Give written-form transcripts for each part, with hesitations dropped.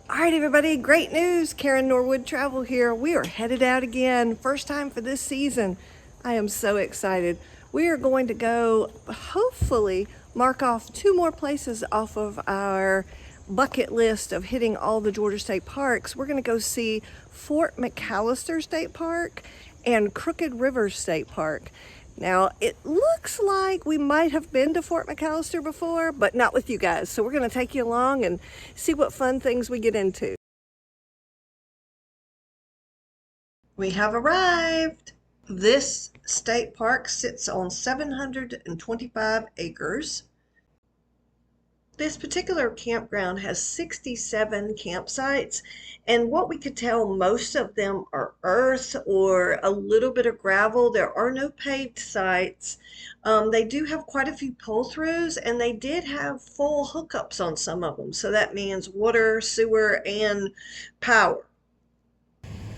All right, everybody, great news. Karen Norwood Travel here. We are headed out again. First time for this season. I am so excited. We are going to go, hopefully, mark off 2 more places off of our bucket list of hitting all the Georgia state parks. We're going to go see Fort McAllister State Park and Crooked River State Park. Now, it looks like we might have been to Fort McAllister before, but not with you guys. So we're going to take you along and see what fun things we get into. We have arrived. This state park sits on 725 acres. This particular campground has 67 campsites, and what we could tell, most of them are earth or a little bit of gravel. There are no paved sites. They do have quite a few pull-throughs, and they did have full hookups on some of them. So that means water, sewer, and power.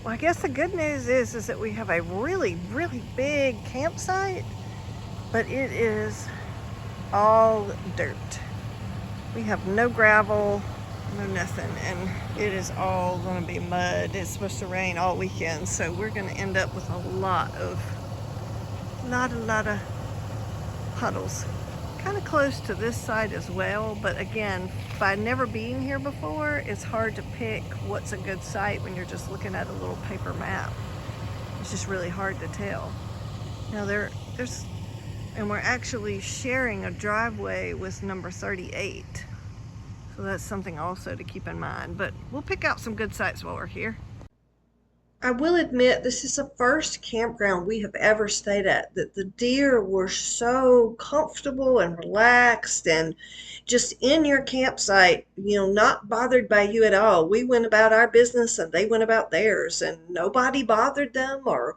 Well, I guess the good news is that we have a really, really big campsite, but it is all dirt. We have no gravel, no nothing, and it is all going to be mud. It's supposed to rain all weekend, so we're going to end up with a lot of puddles. Kind of close to this side as well, but again, by never being here before, it's hard to pick what's a good site when you're just looking at a little paper map. It's just really hard to tell. Now and we're actually sharing a driveway with number 38. So that's something also to keep in mind, but we'll pick out some good sites while we're here. I will admit, this is the first campground we have ever stayed at that the deer were so comfortable and relaxed and just in your campsite, not bothered by you at all. We went about our business and they went about theirs, and nobody bothered them or,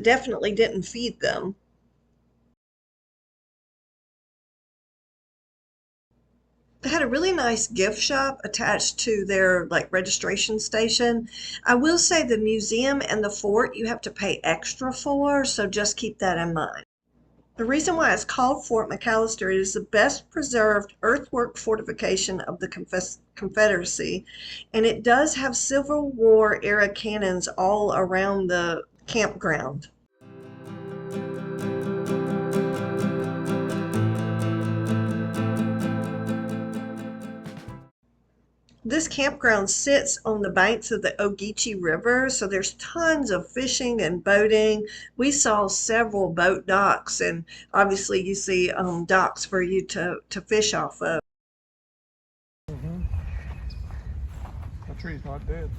definitely didn't feed them. They had a really nice gift shop attached to their registration station. I will say the museum and the fort you have to pay extra for, so just keep that in mind. The reason why it's called Fort McAllister is the best preserved earthwork fortification of the Confederacy, and it does have Civil War era cannons all around the campground. This campground sits on the banks of the Ogeechee River, so there's tons of fishing and boating. We saw several boat docks, and obviously you see docks for you to fish off of. The tree's not dead.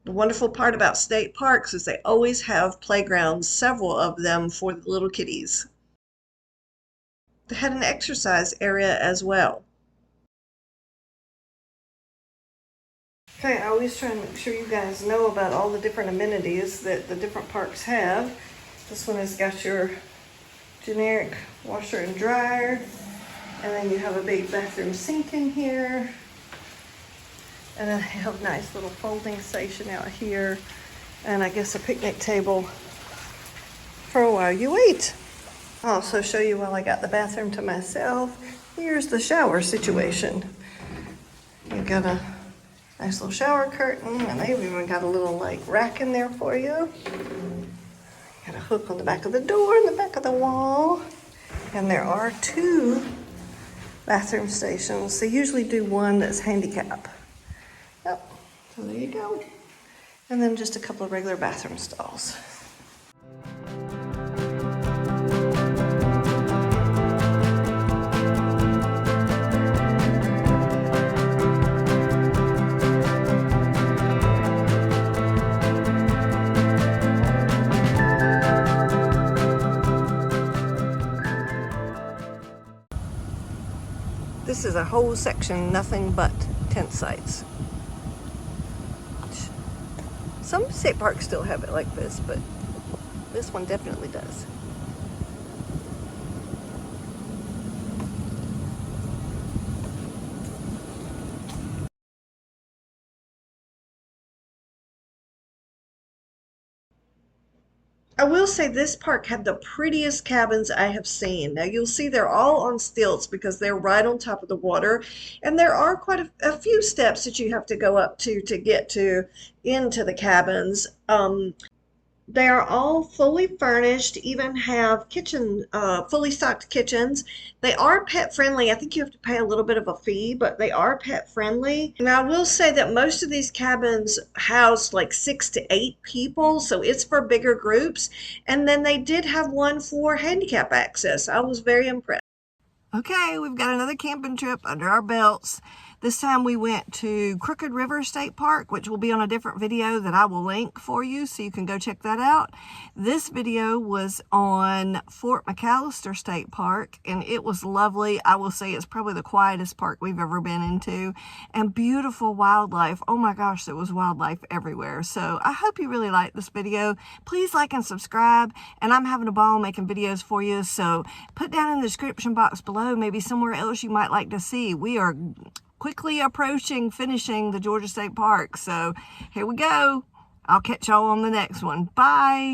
The wonderful part about state parks is they always have playgrounds, several of them for the little kiddies. They had an exercise area as well. Okay, I always try and make sure you guys know about all the different amenities that the different parks have. This one has got your generic washer and dryer, and then you have a big bathroom sink in here, and then I have a nice little folding station out here, and I guess a picnic table for while you eat. I'll also show you while I got the bathroom to myself. Here's the shower situation. You got a nice little shower curtain, and they've even got a little rack in there for you. Got a hook on the back of the door and the back of the wall. And there are 2 bathroom stations. They usually do one that's handicap. Yep, so there you go. And then just a couple of regular bathroom stalls. This is a whole section, nothing but tent sites. Some state parks still have it like this, but this one definitely does. I will say this park had the prettiest cabins I have seen. Now you'll see they're all on stilts because they're right on top of the water, and there are quite a few steps that you have to go up to get to into the cabins. They are all fully furnished, even have fully stocked kitchens. They are pet friendly. I think you have to pay a little bit of a fee, but they are pet friendly. And I will say that most of these cabins house like 6 to 8 people, so it's for bigger groups. And then they did have one for handicap access. I was very impressed. Okay, we've got another camping trip under our belts. This time we went to Crooked River State Park, which will be on a different video that I will link for you so you can go check that out. This video was on Fort McAllister State Park, and it was lovely. I will say it's probably the quietest park we've ever been into, and beautiful wildlife. Oh my gosh, there was wildlife everywhere. So I hope you really liked this video. Please like and subscribe, and I'm having a ball making videos for you, so put down in the description box below maybe somewhere else you might like to see. We are quickly approaching finishing the Georgia State Park, so here we go. I'll catch y'all on the next one. Bye.